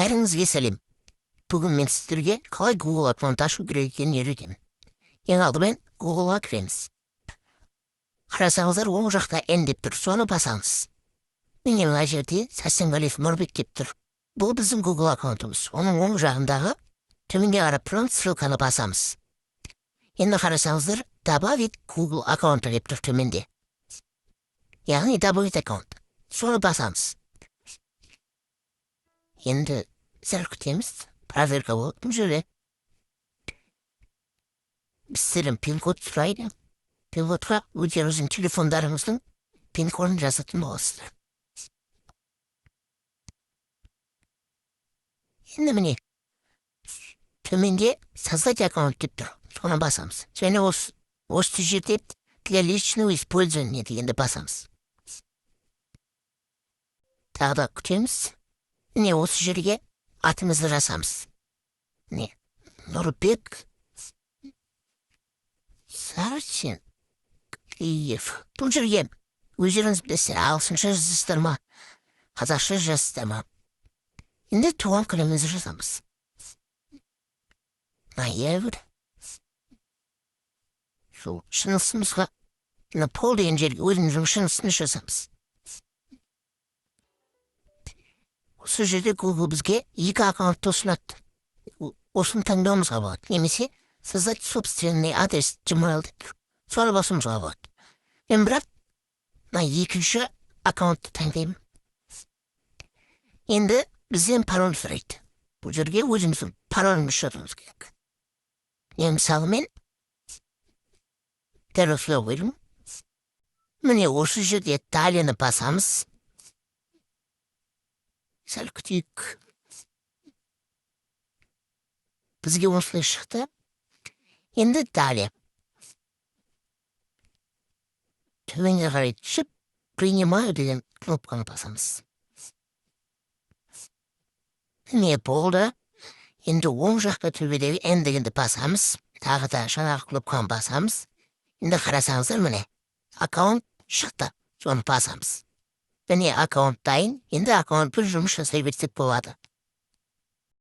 Бәріңізге сәлем. Бүгін мен сіздерге қалай Google аккаунт ашу керек екенін үйретемін. Ең алдымен Google'a кіреміз. Қарасаңыздар оң жақта N деп тұр, соны басамыз. Міне мына жерде Сәрсенғалиев Нұрбек деп тұр. Бұл біздің Google аккаунтымыз. Оның оң жағындағы төменге қарап тұрған ссылканы басамыз. Енді қарасаңыздар добавить Google аккаунты деп тұр төменде. Яғни добавить аккаунт. Соны басамыз. Енді сәл күтеміз. Проверка болады бұл жерде. Біздерден пин-код сұрайды. Пин-кодқа өздеріңіздің телефондарыңыздың пин-кодын жазатын боласыздар. Енді міне төменде создать аккаунт деп тұр. Соны басамыз. Және осы жерде для личного использования дегенді басамыз. Тағы да күтеміз. Міне осы жерге атымызды жазамыз. Не? Нұрбек Сәрсенғалиев. Бұл жерге өздеріңіз білесіздер, ағылшынша жазасыздар ма, қазақша жазасыздар ма. Енді туған күнімізді жазамыз. Ноябрь. Сол шынысымызға Пол деген жерге өзіміздің шынысын жазамыз. Осы жерде Google бізге екі аккаунтты ұсынады. Осыны таңдауымызға болады. Немесе создать собственный адрес Gmail деп тұр. Соны басуымызға болады. Мен бірақ екінші аккаунтты таңдаймын. Енді бізден пароль сұрайды. Бұл жерге өзіміздің паролімізді жазуымыз керек. Мен мысалы мен дәл осылай қойдым. Міне осы жерде далені басамыз. Сәл күтейік. Бізге осылай шықты. Енді далее. Төменге қарай түсіп, принимаю деген кнопканы басамыз. Міне болды. Енді оң жақта төбедегі N дегенді басамыз. Тағы да жаңағы кнопканы басамыз. Енді қарасаңыздар міне. Аккаунт шықты. Соны басамыз. Міне аккаунт дайын. Енді аккаунтпен жұмыс жасай берсек болады.